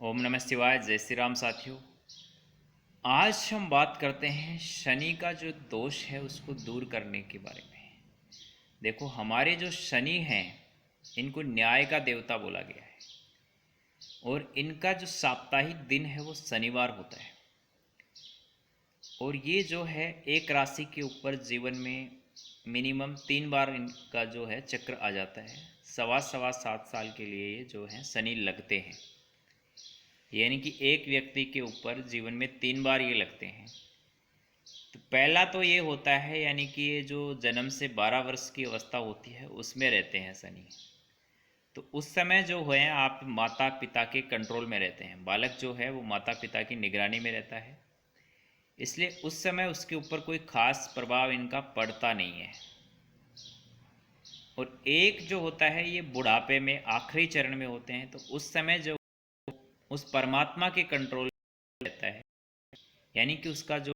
ओम नमः शिवाय। जय श्री राम साथियों। आज हम बात करते हैं शनि का जो दोष है उसको दूर करने के बारे में। देखो, हमारे जो शनि हैं इनको न्याय का देवता बोला गया है और इनका जो साप्ताहिक दिन है वो शनिवार होता है। और ये जो है एक राशि के ऊपर जीवन में मिनिमम 3 बार इनका जो है चक्र आ जाता है। सवा सवा 7 साल के लिए ये जो है शनि लगते हैं, यानी कि एक व्यक्ति के ऊपर जीवन में 3 बार ये लगते हैं। तो पहला तो ये होता है, यानी कि ये जो जन्म से 12 वर्ष की अवस्था होती है उसमें रहते हैं शनि। तो उस समय जो है आप माता पिता के कंट्रोल में रहते हैं। बालक जो है वो माता पिता की निगरानी में रहता है, इसलिए उस समय उसके ऊपर कोई खास प्रभाव इनका पड़ता नहीं है। और एक जो होता है ये बुढ़ापे में आखिरी चरण में होते हैं, तो उस समय जो उस परमात्मा के कंट्रोल रहता है, यानी कि उसका जो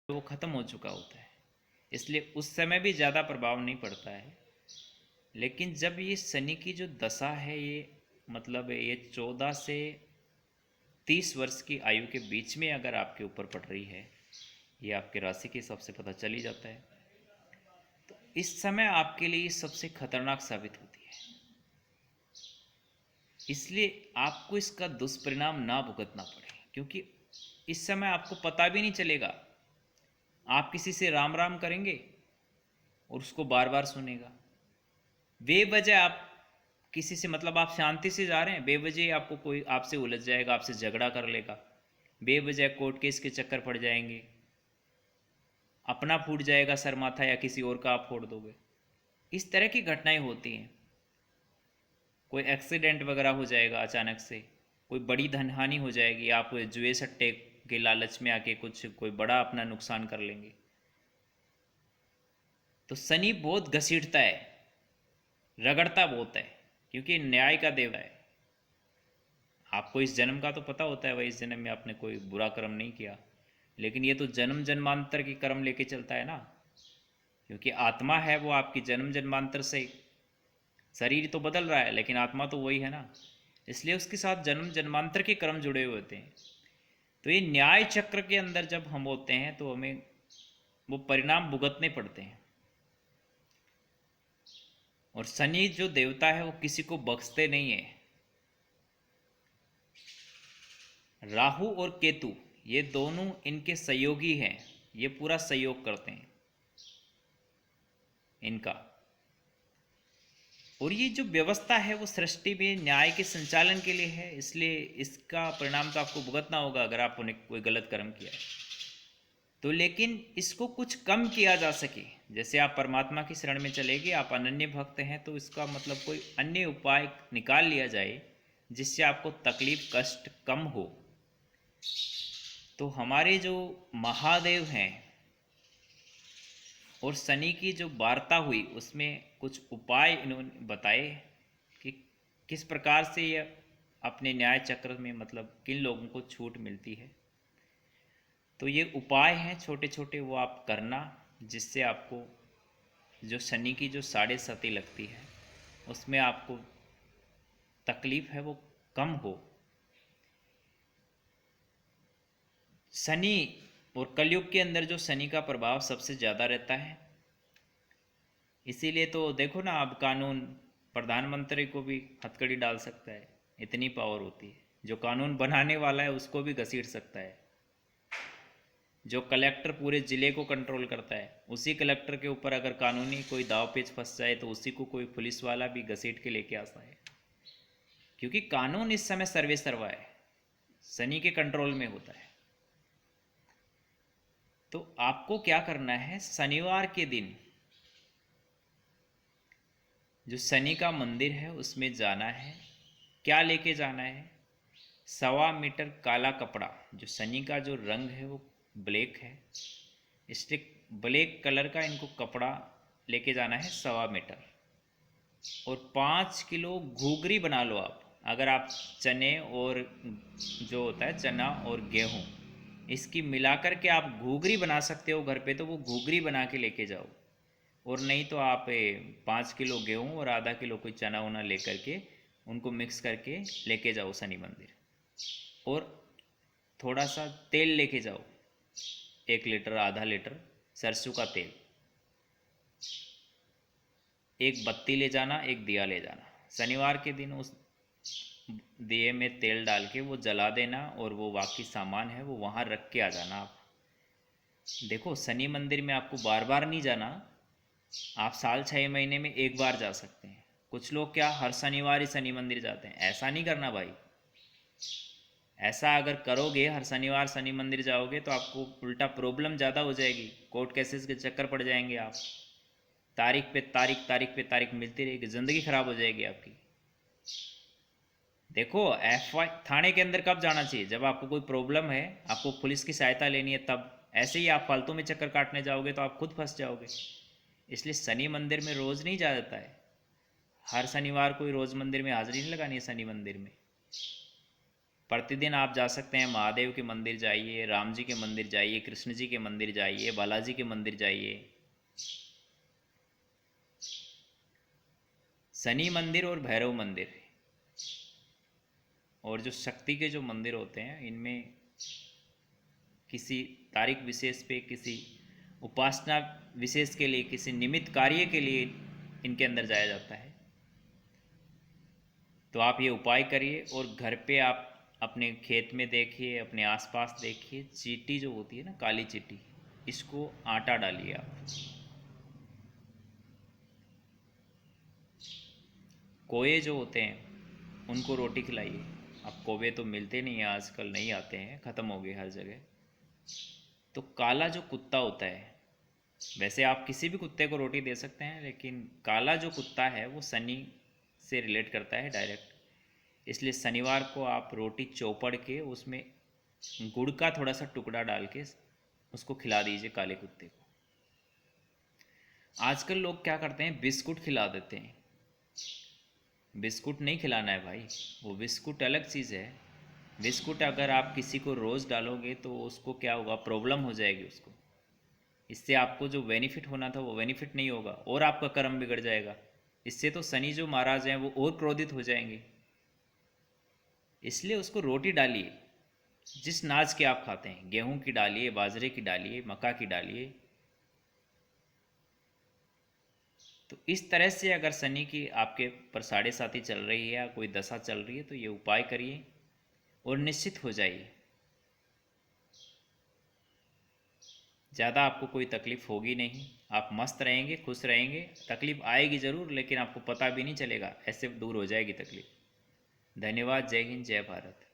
वो ख़त्म हो चुका होता है, इसलिए उस समय भी ज़्यादा प्रभाव नहीं पड़ता है। लेकिन जब ये शनि की जो दशा है ये मतलब ये 14 से 30 वर्ष की आयु के बीच में अगर आपके ऊपर पड़ रही है, ये आपके राशि के हिसाब से पता चल ही जाता है, तो इस समय आपके लिए सबसे खतरनाक साबित होती है। इसलिए आपको इसका दुष्परिणाम ना भुगतना पड़े, क्योंकि इस समय आपको पता भी नहीं चलेगा। आप किसी से राम राम करेंगे और उसको बार बार सुनेगा। बेवजह आप किसी से मतलब आप शांति से जा रहे हैं, बेवजह आपको कोई आपसे उलझ जाएगा, आपसे झगड़ा कर लेगा, बेवजह कोर्ट केस के चक्कर पड़ जाएंगे, अपना फूट जाएगा सर माथा या किसी और का आप फोड़ दोगे। इस तरह की घटनाएं होती हैं। कोई एक्सीडेंट वगैरह हो जाएगा अचानक से, कोई बड़ी धनहानि हो जाएगी, आप जुए सट्टे के लालच में आके कुछ कोई बड़ा अपना नुकसान कर लेंगे। तो शनि बहुत घसीटता है, रगड़ता बहुत है, क्योंकि न्याय का देवता है। आपको इस जन्म का तो पता होता है भाई इस जन्म में आपने कोई बुरा कर्म नहीं किया, लेकिन ये तो जन्म जन्मांतर की कर्म लेके चलता है ना, क्योंकि आत्मा है वो आपकी जन्म जन्मांतर से, शरीर तो बदल रहा है लेकिन आत्मा तो वही है ना, इसलिए उसके साथ जन्म जन्मांतर के कर्म जुड़े हुए होते हैं। तो ये न्याय चक्र के अंदर जब हम होते हैं तो हमें वो परिणाम भुगतने पड़ते हैं। और शनि जो देवता है वो किसी को बख्शते नहीं है। राहु और केतु ये दोनों इनके सहयोगी हैं, ये पूरा सहयोग करते हैं इनका। और ये जो व्यवस्था है वो सृष्टि में न्याय के संचालन के लिए है, इसलिए इसका परिणाम तो आपको भुगतना होगा अगर आपने कोई गलत कर्म किया है तो। लेकिन इसको कुछ कम किया जा सके, जैसे आप परमात्मा की शरण में चले गए, आप अनन्य भक्त हैं, तो इसका मतलब कोई अन्य उपाय निकाल लिया जाए जिससे आपको तकलीफ कष्ट कम हो। तो हमारे जो महादेव हैं और शनि की जो वार्ता हुई उसमें कुछ उपाय इन्होंने बताए कि किस प्रकार से ये अपने न्याय चक्र में मतलब किन लोगों को छूट मिलती है। तो ये उपाय हैं छोटे छोटे, वो आप करना, जिससे आपको जो शनि की जो 7.5 लगती है उसमें आपको तकलीफ है वो कम हो। शनि और कलयुग के अंदर जो शनि का प्रभाव सबसे ज़्यादा रहता है, इसीलिए तो देखो ना, अब कानून प्रधानमंत्री को भी हथकड़ी डाल सकता है, इतनी पावर होती है। जो कानून बनाने वाला है उसको भी घसीट सकता है। जो कलेक्टर पूरे ज़िले को कंट्रोल करता है, उसी कलेक्टर के ऊपर अगर कानूनी कोई दाव पेच फंस जाए तो उसी को कोई पुलिस वाला भी घसीट के लेके आता है, क्योंकि कानून इस समय सर्वे सर्वा है, शनि के कंट्रोल में होता है। तो आपको क्या करना है, शनिवार के दिन जो शनि का मंदिर है उसमें जाना है। क्या लेके जाना है, 1.25 मीटर काला कपड़ा। जो शनि का जो रंग है वो ब्लैक है, इसलिए ब्लैक कलर का इनको कपड़ा लेके जाना है 1.25 मीटर। और 5 किलो घूगरी बना लो आप। अगर आप चने और जो होता है चना और गेहूँ, इसकी मिलाकर के आप घूगरी बना सकते हो घर पे, तो वो घूगरी बना के लेके जाओ। और नहीं तो आप 5 किलो गेहूँ और ½ किलो कोई चना वना लेकर के उनको मिक्स करके लेके जाओ शनि मंदिर। और थोड़ा सा तेल लेके जाओ, 1 लीटर आधा लीटर सरसों का तेल। एक बत्ती ले जाना, एक दिया ले जाना। शनिवार के दिन उस दिए में तेल डाल के वो जला देना, और वो बाकी सामान है वो वहाँ रख के आ जाना आप। देखो, शनि मंदिर में आपको बार बार नहीं जाना, आप साल 6 महीने में एक बार जा सकते हैं। कुछ लोग क्या हर शनिवार ही शनि मंदिर जाते हैं, ऐसा नहीं करना भाई। ऐसा अगर करोगे, हर शनिवार शनि मंदिर जाओगे, तो आपको उल्टा प्रॉब्लम ज़्यादा हो जाएगी, कोर्ट केसेस के चक्कर पड़ जाएंगे आप। तारीख पे तारीख, तारीख पे तारीख मिलती रहेगी, ज़िंदगी ख़राब हो जाएगी आपकी। देखो, FY थाने के अंदर कब जाना चाहिए? जब आपको कोई प्रॉब्लम है, आपको पुलिस की सहायता लेनी है तब। ऐसे ही आप फालतू में चक्कर काटने जाओगे तो आप खुद फंस जाओगे। इसलिए शनि मंदिर में रोज़ नहीं जा जाता है। हर शनिवार कोई रोज़ मंदिर में हाजिरी नहीं लगानी है शनि मंदिर में। प्रतिदिन आप जा सकते हैं, महादेव के मंदिर जाइए, राम जी के मंदिर जाइए, कृष्ण जी के मंदिर जाइए, बालाजी के मंदिर जाइए। शनि मंदिर और भैरव मंदिर और जो शक्ति के जो मंदिर होते हैं, इनमें किसी तारीख विशेष पे, किसी उपासना विशेष के लिए, किसी निमित्त कार्य के लिए इनके अंदर जाया जाता है। तो आप ये उपाय करिए, और घर पे आप अपने खेत में देखिए, अपने आसपास देखिए, चींटी जो होती है ना, काली चींटी, इसको आटा डालिए आप। कोए जो होते हैं उनको रोटी खिलाइए। अब कौवे तो मिलते नहीं हैं आजकल, नहीं आते हैं, ख़त्म हो गए हर जगह। तो काला जो कुत्ता होता है, वैसे आप किसी भी कुत्ते को रोटी दे सकते हैं, लेकिन काला जो कुत्ता है वो शनि से रिलेट करता है डायरेक्ट। इसलिए शनिवार को आप रोटी चौपड़ के उसमें गुड़ का थोड़ा सा टुकड़ा डाल के उसको खिला दीजिए काले कुत्ते को। आजकल लोग क्या करते हैं, बिस्कुट खिला देते हैं। बिस्कुट नहीं खिलाना है भाई, वो बिस्कुट अलग चीज़ है। बिस्कुट अगर आप किसी को रोज़ डालोगे तो उसको क्या होगा, प्रॉब्लम हो जाएगी उसको। इससे आपको जो बेनिफिट होना था वो बेनिफिट नहीं होगा, और आपका कर्म बिगड़ जाएगा। इससे तो शनि जो महाराज हैं वो और क्रोधित हो जाएंगे। इसलिए उसको रोटी डालिए, जिस नाज के आप खाते हैं, गेहूं की डालिए, बाजरे की डालिए, मक्का की डालिए। तो इस तरह से अगर शनि की आपके पर 7.5 चल रही है या कोई दशा चल रही है, तो ये उपाय करिए और निश्चित हो जाइए। ज़्यादा आपको कोई तकलीफ़ होगी नहीं, आप मस्त रहेंगे, खुश रहेंगे। तकलीफ़ आएगी ज़रूर, लेकिन आपको पता भी नहीं चलेगा, ऐसे दूर हो जाएगी तकलीफ़। धन्यवाद। जय हिंद, जय भारत।